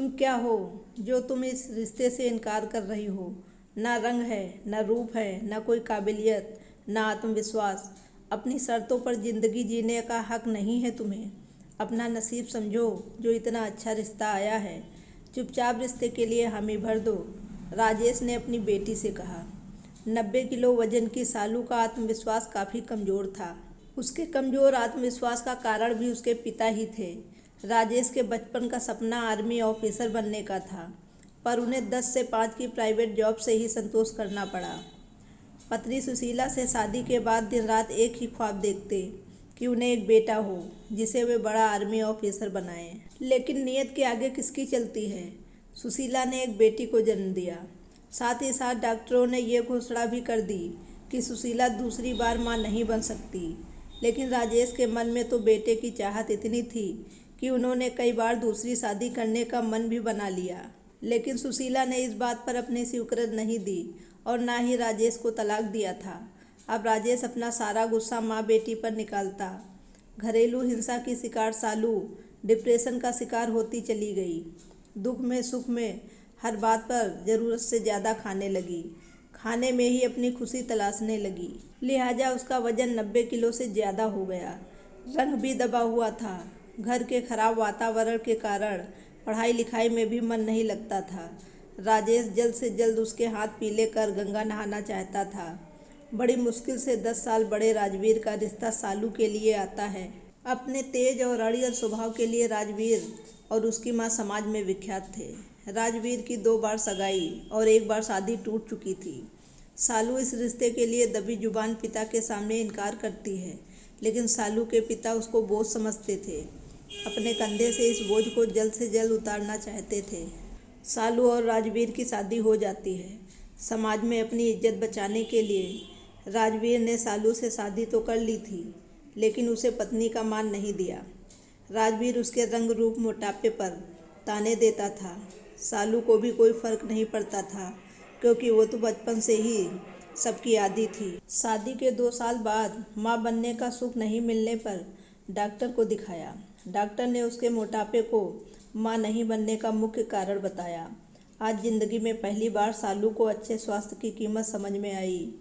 तुम क्या हो जो तुम इस रिश्ते से इनकार कर रही हो। ना रंग है, ना रूप है, ना कोई काबिलियत, ना आत्मविश्वास। अपनी शर्तों पर जिंदगी जीने का हक नहीं है तुम्हें। अपना नसीब समझो जो इतना अच्छा रिश्ता आया है। चुपचाप रिश्ते के लिए हामी भर दो, राजेश ने अपनी बेटी से कहा। 90 किलो वजन की सालू का आत्मविश्वास काफ़ी कमज़ोर था। उसके कमज़ोर आत्मविश्वास का कारण भी उसके पिता ही थे। राजेश के बचपन का सपना आर्मी ऑफिसर बनने का था, पर उन्हें 10 से 5 की प्राइवेट जॉब से ही संतोष करना पड़ा। पत्नी सुशीला से शादी के बाद दिन रात एक ही ख्वाब देखते कि उन्हें एक बेटा हो जिसे वे बड़ा आर्मी ऑफिसर बनाएं। लेकिन नियत के आगे किसकी चलती है। सुशीला ने एक बेटी को जन्म दिया। साथ ही साथ डॉक्टरों ने ये घोषणा भी कर दी कि सुशीला दूसरी बार मां नहीं बन सकती। लेकिन राजेश के मन में तो बेटे की चाहत इतनी थी कि उन्होंने कई बार दूसरी शादी करने का मन भी बना लिया। लेकिन सुशीला ने इस बात पर अपनी स्वीकृति नहीं दी और ना ही राजेश को तलाक दिया था। अब राजेश अपना सारा गुस्सा माँ बेटी पर निकालता। घरेलू हिंसा की शिकार सालू डिप्रेशन का शिकार होती चली गई। दुख में सुख में हर बात पर ज़रूरत से ज़्यादा खाने लगी। खाने में ही अपनी खुशी तलाशने लगी। लिहाजा उसका वजन 90 किलो से ज़्यादा हो गया। रंग भी दबा हुआ था। घर के खराब वातावरण के कारण पढ़ाई लिखाई में भी मन नहीं लगता था। राजेश जल्द से जल्द उसके हाथ पीले कर गंगा नहाना चाहता था। बड़ी मुश्किल से 10 साल बड़े राजवीर का रिश्ता सालू के लिए आता है। अपने तेज और अड़ियल स्वभाव के लिए राजवीर और उसकी मां समाज में विख्यात थे। राजवीर की 2 बार सगाई और 1 बार शादी टूट चुकी थी। सालू इस रिश्ते के लिए दबी जुबान पिता के सामने इनकार करती है, लेकिन सालू के पिता उसको बोझ समझते थे। अपने कंधे से इस बोझ को जल्द से जल्द उतारना चाहते थे। सालू और राजवीर की शादी हो जाती है। समाज में अपनी इज्जत बचाने के लिए राजवीर ने सालू से शादी तो कर ली थी, लेकिन उसे पत्नी का मान नहीं दिया। राजवीर उसके रंग रूप मोटापे पर ताने देता था। सालू को भी कोई फर्क नहीं पड़ता था, क्योंकि वो तो बचपन से ही सबकी आदी थी। शादी के 2 साल बाद माँ बनने का सुख नहीं मिलने पर डॉक्टर को दिखाया। डॉक्टर ने उसके मोटापे को माँ नहीं बनने का मुख्य कारण बताया। आज जिंदगी में पहली बार सालू को अच्छे स्वास्थ्य की कीमत समझ में आई।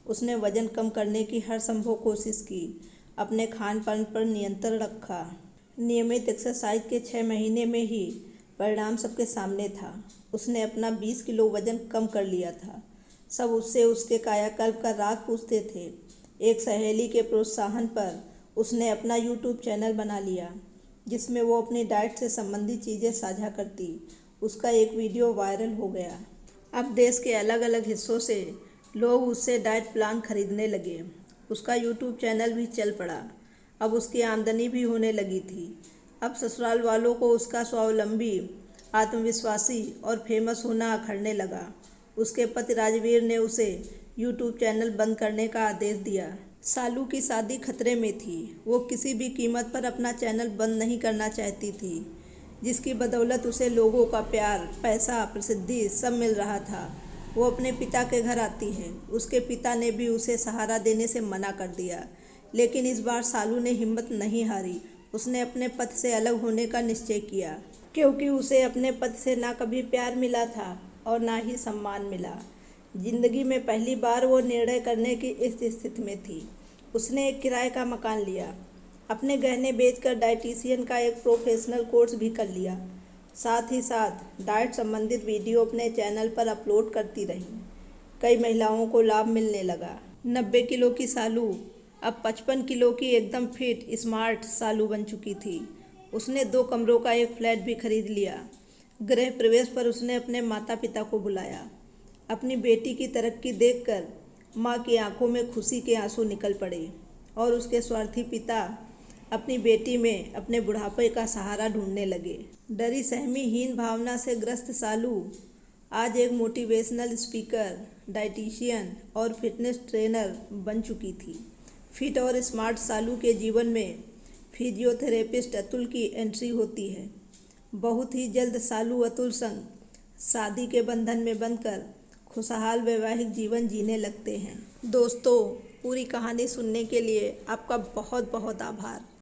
उसने वजन कम करने की हर संभव कोशिश की, अपने खान पान पर नियंत्रण रखा। नियमित एक्सरसाइज के 6 महीने में ही परिणाम सबके सामने था। उसने अपना 20 किलो वजन कम कर लिया था। सब उससे उसके कायाकल्प का राज पूछते थे। एक सहेली के प्रोत्साहन पर उसने अपना यूट्यूब चैनल बना लिया, जिसमें वो अपनी डाइट से संबंधित चीज़ें साझा करती। उसका एक वीडियो वायरल हो गया। अब देश के अलग अलग हिस्सों से लोग उससे डाइट प्लान खरीदने लगे। उसका यूट्यूब चैनल भी चल पड़ा। अब उसकी आमदनी भी होने लगी थी। अब ससुराल वालों को उसका स्वावलंबी, आत्मविश्वासी और फेमस होना अखरने लगा। उसके पति राजवीर ने उसे यूट्यूब चैनल बंद करने का आदेश दिया। सालू की शादी खतरे में थी। वो किसी भी कीमत पर अपना चैनल बंद नहीं करना चाहती थी, जिसकी बदौलत उसे लोगों का प्यार, पैसा, प्रसिद्धि सब मिल रहा था। वो अपने पिता के घर आती है। उसके पिता ने भी उसे सहारा देने से मना कर दिया, लेकिन इस बार सालू ने हिम्मत नहीं हारी। उसने अपने पति से अलग होने का निश्चय किया, क्योंकि उसे अपने पति से ना कभी प्यार मिला था और ना ही सम्मान मिला। जिंदगी में पहली बार वो निर्णय करने की इस स्थिति में थी। उसने एक किराए का मकान लिया, अपने गहने बेचकर डाइटिशियन का एक प्रोफेशनल कोर्स भी कर लिया। साथ ही साथ डाइट संबंधित वीडियो अपने चैनल पर अपलोड करती रही। कई महिलाओं को लाभ मिलने लगा। 90 किलो की सालू अब 55 किलो की एकदम फिट स्मार्ट सालू बन चुकी थी। उसने 2 कमरों का एक फ्लैट भी खरीद लिया। गृह प्रवेश पर उसने अपने माता पिता को बुलाया। अपनी बेटी की तरक्की देखकर माँ की आंखों में खुशी के आंसू निकल पड़े और उसके स्वार्थी पिता अपनी बेटी में अपने बुढ़ापे का सहारा ढूंढने लगे। डरी सहमी हीन भावना से ग्रस्त सालू आज एक मोटिवेशनल स्पीकर, डाइटिशियन और फिटनेस ट्रेनर बन चुकी थी। फिट और स्मार्ट सालू के जीवन में फिजियोथेरेपिस्ट अतुल की एंट्री होती है। बहुत ही जल्द सालू अतुल संग शादी के बंधन में बंधकर खुशहाल वैवाहिक जीवन जीने लगते हैं। दोस्तों, पूरी कहानी सुनने के लिए आपका बहुत बहुत आभार।